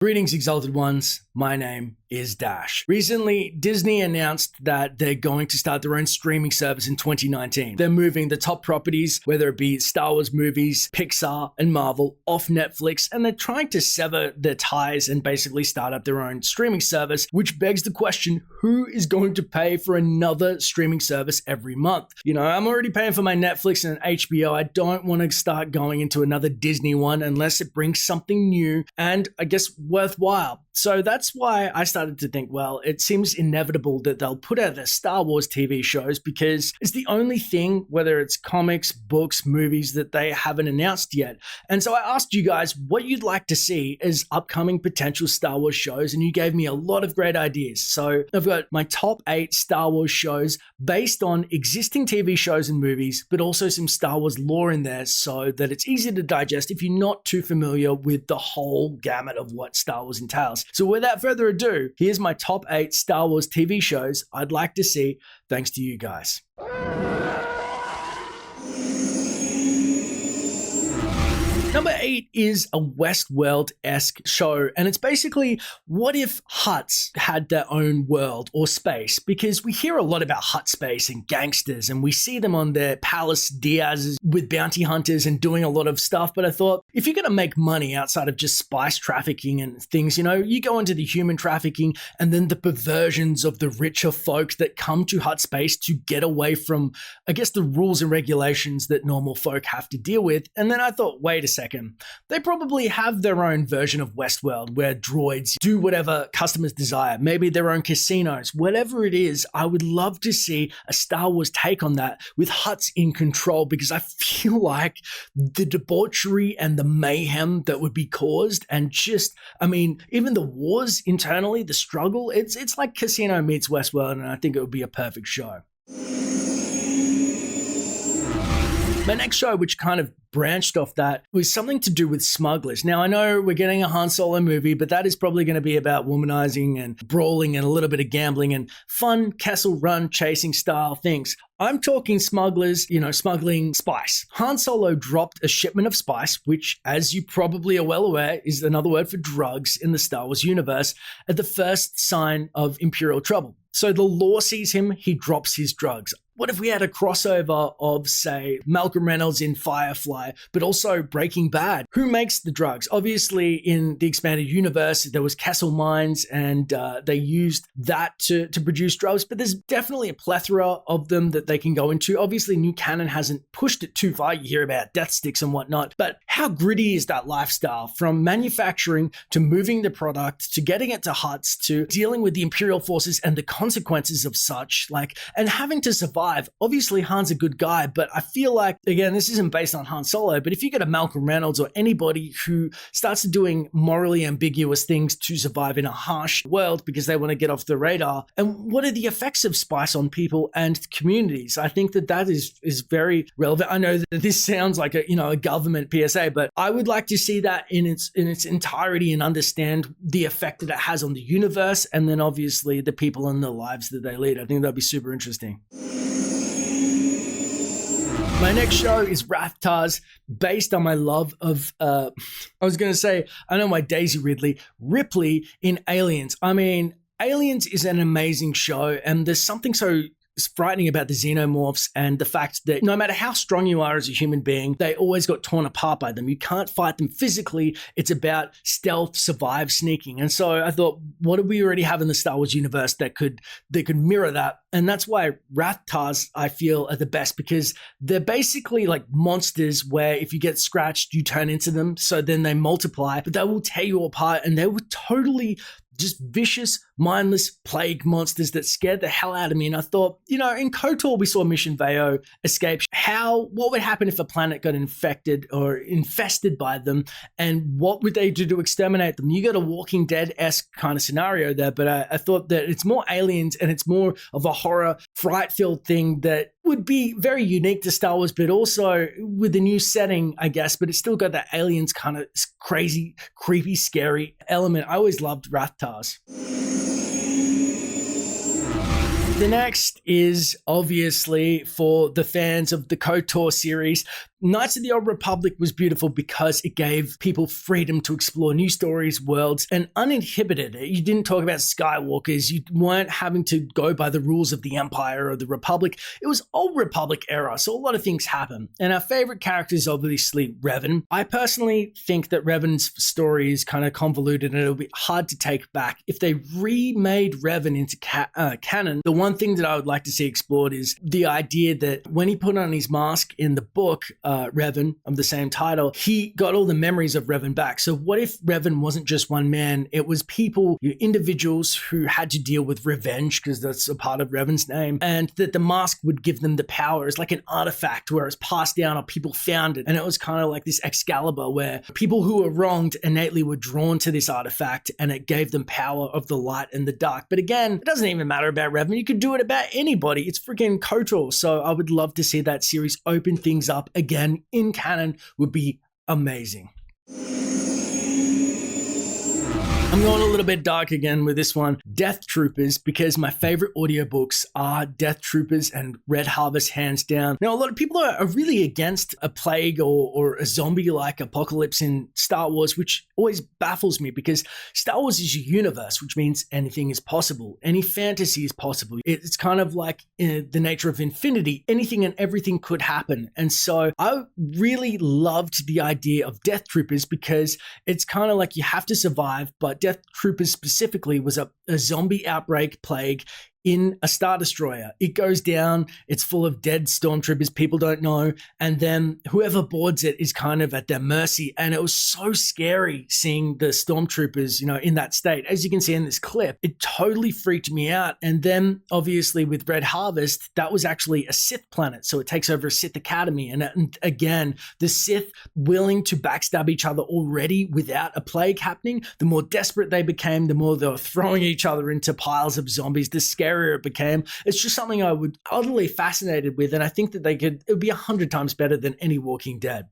Greetings, Exalted Ones. My name is Dash. Recently, Disney announced that they're going to start their own streaming service in 2019. They're moving the top properties, whether it be Star Wars movies, Pixar, and Marvel, off Netflix, and they're trying to sever their ties and basically start up their own streaming service, which begs the question, who is going to pay for another streaming service every month? You know, I'm already paying for my Netflix and HBO. I don't want to start going into another Disney one unless it brings something new and, I guess, worthwhile. So that's why I started to think, well, it seems inevitable that they'll put out their Star Wars TV shows because it's the only thing, whether it's comics, books, movies, that they haven't announced yet. And so I asked you guys what you'd like to see as upcoming potential Star Wars shows, and you gave me a lot of great ideas. So I've got my top 8 Star Wars shows based on existing TV shows and movies, but also some Star Wars lore in there so that it's easy to digest if you're not too familiar with the whole gamut of what Star Wars entails. So without further ado, here's my top 8 Star Wars TV shows I'd like to see thanks to you guys. Number 8 is a Westworld-esque show, and it's basically what if Hutts had their own world or space, because we hear a lot about Hutt space and gangsters, and we see them on their Palace Diaz's with bounty hunters and doing a lot of stuff, but I thought, if you're going to make money outside of just spice trafficking and things, you know, you go into the human trafficking and then the perversions of the richer folk that come to Hutt space to get away from, I guess, the rules and regulations that normal folk have to deal with, and then I thought, wait a second. They probably have their own version of Westworld where droids do whatever customers desire, maybe their own casinos, whatever it is. I would love to see a Star Wars take on that with Hutts in control, because I feel like the debauchery and the mayhem that would be caused, and just, I mean, even the wars internally, the struggle, it's like Casino meets Westworld, and I think it would be a perfect show. My next show, which kind of branched off that, was something to do with Smugglers. Now, I know we're getting a Han Solo movie, but that is probably going to be about womanizing and brawling and a little bit of gambling and fun Kessel Run chasing style things. I'm talking Smugglers, you know, smuggling spice. Han Solo dropped a shipment of spice, which, as you probably are well aware, is another word for drugs in the Star Wars universe, at the first sign of Imperial trouble. So the law sees him, he drops his drugs. What if we had a crossover of, say, Malcolm Reynolds in Firefly, but also Breaking Bad? Who makes the drugs? Obviously, in the expanded universe, there was Castle Mines, and they used that to produce drugs, but there's definitely a plethora of them that they can go into. Obviously, new canon hasn't pushed it too far. You hear about death sticks and whatnot, but how gritty is that lifestyle? From manufacturing to moving the product to getting it to Hutts to dealing with the Imperial forces and the consequences of such, and having to survive. Obviously, Han's a good guy, but I feel like, again, this isn't based on Han Solo, but if you get a Malcolm Reynolds or anybody who starts doing morally ambiguous things to survive in a harsh world because they want to get off the radar, and what are the effects of spice on people and communities? I think that is very relevant. I know that this sounds like a government PSA, but I would like to see that in its entirety and understand the effect that it has on the universe, and then obviously the people and the lives that they lead. I think that'd be super interesting. My next show is Rathtyres, based on my love of, I know my Daisy Ripley in Aliens. I mean, Aliens is an amazing show, and there's something so frightening about the xenomorphs and the fact that no matter how strong you are as a human being, they always got torn apart by them. You can't fight them physically. It's about stealth, survive, sneaking. And so I thought, what do we already have in the Star Wars universe that could mirror that? And that's why Rathtyres, I feel, are the best, because they're basically like monsters where if you get scratched, you turn into them. So then they multiply, but they will tear you apart, and they were totally just vicious, mindless plague monsters that scared the hell out of me. And I thought, in KOTOR, we saw Mission Veo escape. What would happen if a planet got infected or infested by them? And what would they do to exterminate them? You got a Walking Dead-esque kind of scenario there, but I thought that it's more Aliens, and it's more of a horror, fright-filled thing that would be very unique to Star Wars, but also with a new setting, I guess, but it's still got that Aliens kind of crazy, creepy, scary element. I always loved Rathtyres. The next is obviously for the fans of the KOTOR series, Knights of the Old Republic was beautiful because it gave people freedom to explore new stories, worlds, and uninhibited. You didn't talk about Skywalkers. You weren't having to go by the rules of the Empire or the Republic. It was Old Republic era, so a lot of things happen. And our favorite character is obviously Revan. I personally think that Revan's story is kind of convoluted and it'll be hard to take back. If they remade Revan into canon, the one thing that I would like to see explored is the idea that when he put on his mask in the book, Revan, of the same title, he got all the memories of Revan back. So what if Revan wasn't just one man? It was people, individuals who had to deal with revenge, because that's a part of Revan's name, and that the mask would give them the power. It's like an artifact where it's passed down or people found it. And it was kind of like this Excalibur where people who were wronged innately were drawn to this artifact and it gave them power of the light and the dark. But again, it doesn't even matter about Revan. You could do it about anybody. It's freaking KOTOR. So I would love to see that series open things up again in canon. Would be amazing. I'm going a little bit dark again with this one, Death Troopers, because my favorite audiobooks are Death Troopers and Red Harvest, hands down. Now, a lot of people are really against a plague or a zombie-like apocalypse in Star Wars, which always baffles me because Star Wars is a universe, which means anything is possible. Any fantasy is possible. It's kind of like the nature of infinity. Anything and everything could happen. And so I really loved the idea of Death Troopers because it's kind of like you have to survive, but Death Troopers specifically was a zombie outbreak plague in a Star Destroyer. It goes down, it's full of dead stormtroopers, people don't know, and then whoever boards it is kind of at their mercy. And it was so scary seeing the stormtroopers, in that state. As you can see in this clip, it totally freaked me out. And then obviously with Red Harvest, that was actually a Sith planet. So it takes over a Sith Academy. And again, the Sith willing to backstab each other already without a plague happening. The more desperate they became, the more they were throwing each other into piles of zombies, the scarier it became. It's just something I would utterly fascinated with, and I think that it would be 100 times better than any Walking Dead.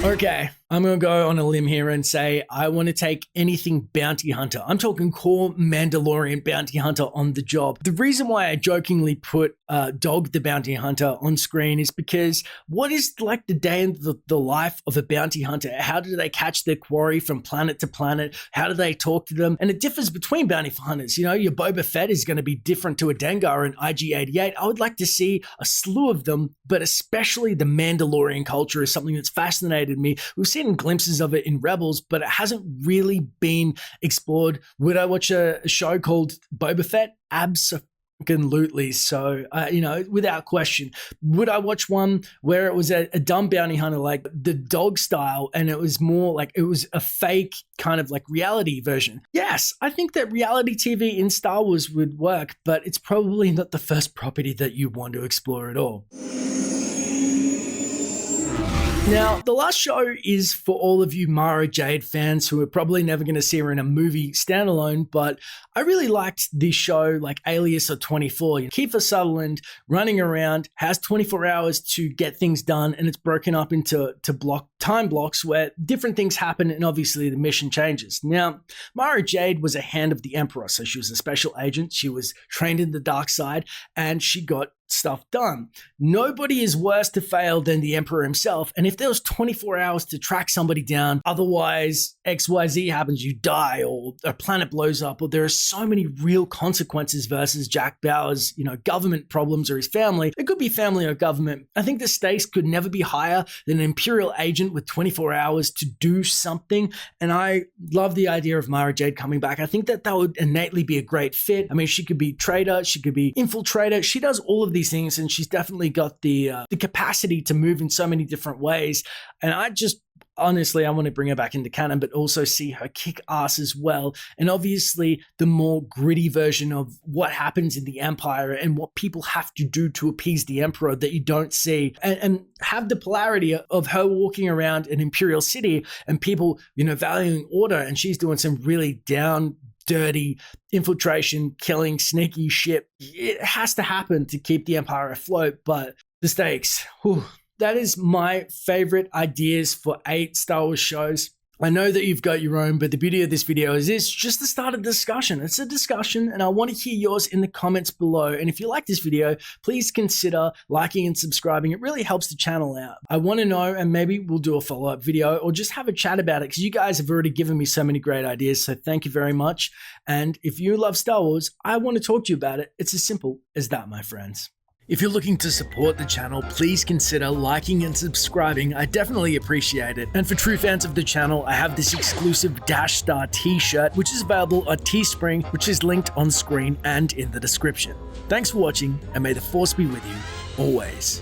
Okay, I'm going to go on a limb here and say I want to take anything bounty hunter. I'm talking core Mandalorian bounty hunter on the job. The reason why I jokingly put Dog the Bounty Hunter on screen is because what is like the day in the life of a bounty hunter? How do they catch their quarry from planet to planet? How do they talk to them? And it differs between bounty hunters. Your Boba Fett is going to be different to a Dengar and IG-88. I would like to see a slew of them, but especially the Mandalorian culture is something that's fascinated me. We've seen glimpses of it in Rebels, but it hasn't really been explored. Would I watch a show called Boba Fett? Absolutely. So, without question. Would I watch one where it was a dumb bounty hunter like the Dog style and it was more like it was a fake kind of like reality version? Yes, I think that reality TV in Star Wars would work, but it's probably not the first property that you want to explore at all. Now, the last show is for all of you Mara Jade fans who are probably never going to see her in a movie standalone, but I really liked this show like Alias or 24. Kiefer Sutherland running around, has 24 hours to get things done, and it's broken up into time blocks where different things happen and obviously the mission changes. Now, Mara Jade was a hand of the Emperor, so she was a special agent. She was trained in the dark side and she got stuff done. Nobody is worse to fail than the Emperor himself. And if there was 24 hours to track somebody down, otherwise XYZ happens, you die, or a planet blows up, or there are so many real consequences versus Jack Bauer's, government problems or his family. It could be family or government. I think the stakes could never be higher than an Imperial agent with 24 hours to do something. And I love the idea of Mara Jade coming back. I think that would innately be a great fit. I mean, she could be traitor, she could be infiltrator. She does all of these things, and she's definitely got the capacity to move in so many different ways. And honestly, I want to bring her back into canon, but also see her kick ass as well. And obviously, the more gritty version of what happens in the Empire and what people have to do to appease the Emperor that you don't see, and have the polarity of her walking around an Imperial city and people, valuing order, and she's doing some really dirty infiltration, killing, sneaky shit. It has to happen to keep the Empire afloat, but the stakes, that is my favorite ideas for 8 Star Wars shows. I know that you've got your own, but the beauty of this video is it's just the start of the discussion. It's a discussion, and I want to hear yours in the comments below. And if you like this video, please consider liking and subscribing. It really helps the channel out. I want to know, and maybe we'll do a follow-up video or just have a chat about it, because you guys have already given me so many great ideas. So thank you very much. And if you love Star Wars, I want to talk to you about it. It's as simple as that, my friends. If you're looking to support the channel, please consider liking and subscribing. I definitely appreciate it. And for true fans of the channel, I have this exclusive Dash Star t-shirt, which is available on Teespring, which is linked on screen and in the description. Thanks for watching, and may the Force be with you always.